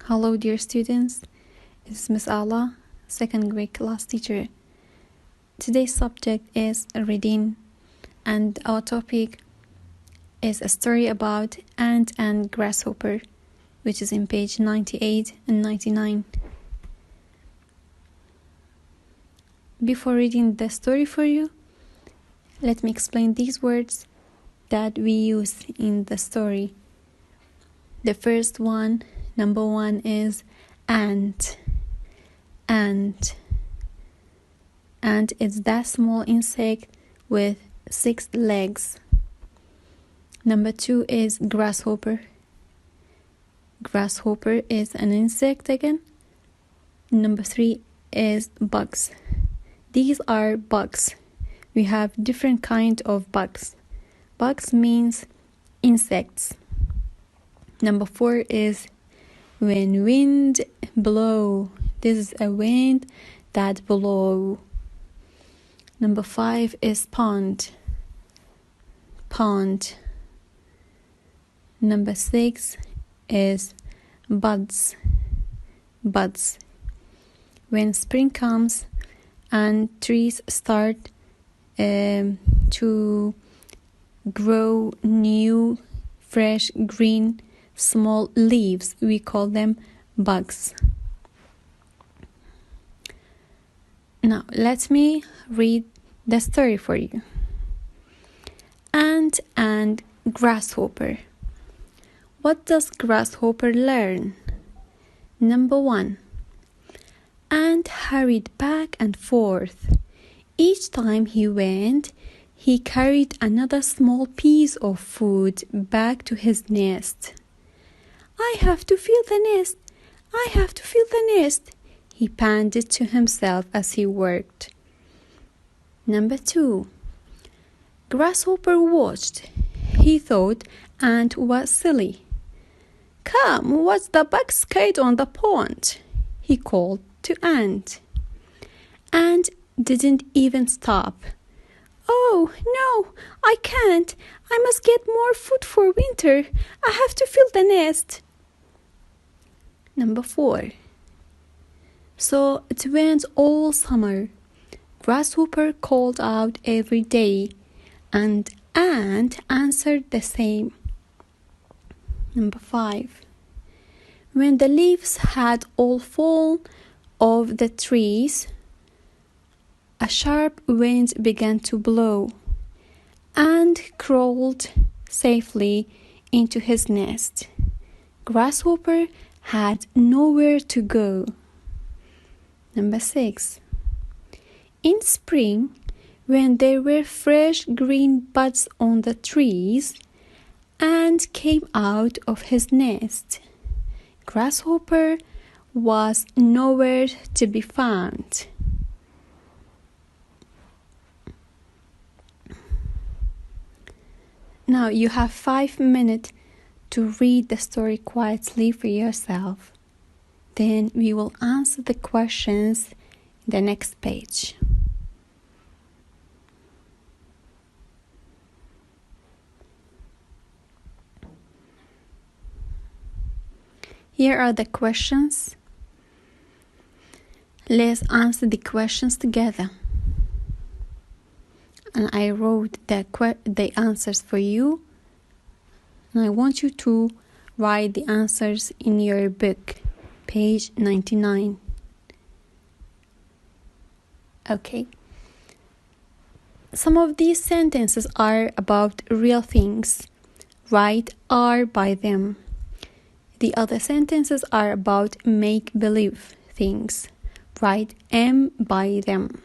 Hello, dear students. It's Miss Ala, second grade class teacher. Today's subject is reading, and our topic is a story about ant and grasshopper, which is in page 98 and 99. Before reading the story for you, let me explain these words that we use in the story. The first one, number one, is ant. Ant is that small insect with 6 legs. Number 2 is grasshopper. Grasshopper is an insect again. Number 3 is bugs. These are bugs. We have different kind of bugs. Bugs means insects. Number 4 is when wind blow. This is a wind that blow. Number 5 is pond. Number 6 is buds. When spring comes and trees start to grow new, fresh, green, small leaves, we call them bugs. Now, let me read the story for you. Ant and grasshopper. What does grasshopper learn? Number 1. Ant hurried back and forth. Each time he went, he carried another small piece of food back to his nest. I have to fill the nest, he panted to himself as he worked. Number 2. Grasshopper watched. He thought Ant was silly. Come, watch the bugs skate on the pond, he called to Ant. Ant didn't even stop. Oh, no, I can't. I must get more food for winter. I have to fill the nest. Number 4. So it went all summer. Grasshopper called out every day, and Ant answered the same. Number 5. When the leaves had all fallen off the trees, a sharp wind began to blow. Ant crawled safely into his nest. Grasshopper had nowhere to go. Number 6. In spring, when there were fresh green buds on the trees, Ant came out of his nest. Grasshopper was nowhere to be found. Now you have 5 minutes to read the story quietly for yourself. Then we will answer the questions in the next page. Here are the questions. Let's answer the questions together. And I wrote the answers for you. And I want you to write the answers in your book, page 99. Okay. Some of these sentences are about real things. Write R by them. The other sentences are about make-believe things. Write M by them.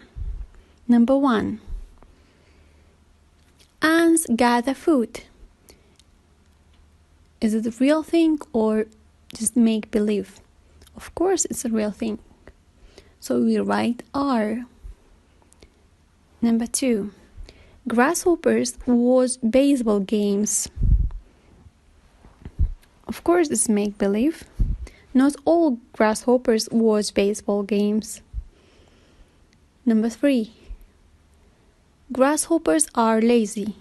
Number 1. Ants gather food. Is it a real thing or just make-believe? Of course it's a real thing. So we write R. Number 2. Grasshoppers watch baseball games. Of course it's make-believe. Not all grasshoppers watch baseball games. Number 3. Grasshoppers are lazy.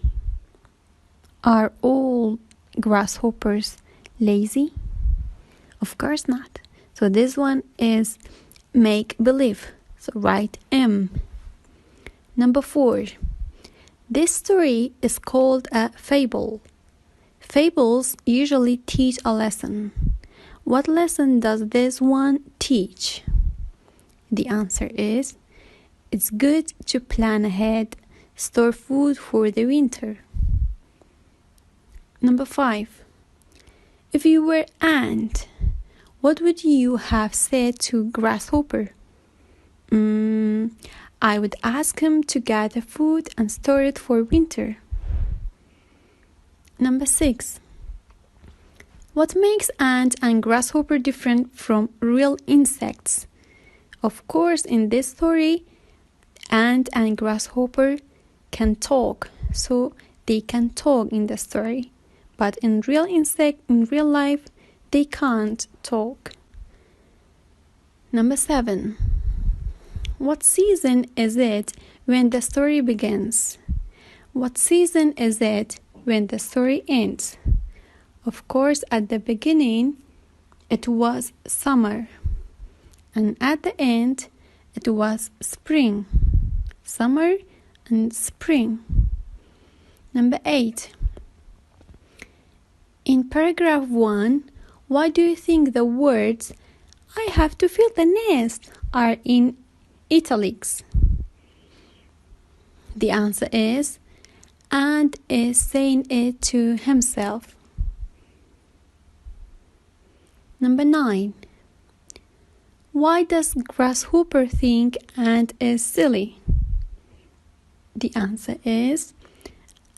Are all grasshoppers lazy? Of course not. So this one is make believe. So write M. Number 4. This story is called a fable. Fables usually teach a lesson. What lesson does this one teach? The answer is, it's good to plan ahead, store food for the winter. Number 5. If you were ant, what would you have said to Grasshopper? I would ask him to gather food and store it for winter. Number 6. What makes ant and grasshopper different from real insects? Of course, in this story, ant and grasshopper can talk, so they can talk in the story. But in real life, they can't talk. Number 7. What season is it when the story begins? What season is it when the story ends? Of course, at the beginning, it was summer. And at the end, it was spring. Summer and spring. Number 8. In paragraph 1, why do you think the words "I have to fill the nest" are in italics? The answer is, "and" is saying it to himself. Number 9. Why does Grasshopper think ant is silly? The answer is,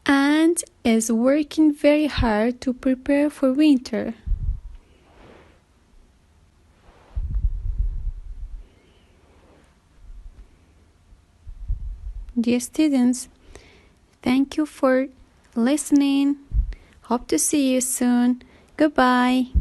ant is working very hard to prepare for winter. Dear students, thank you for listening. Hope to see you soon. Goodbye.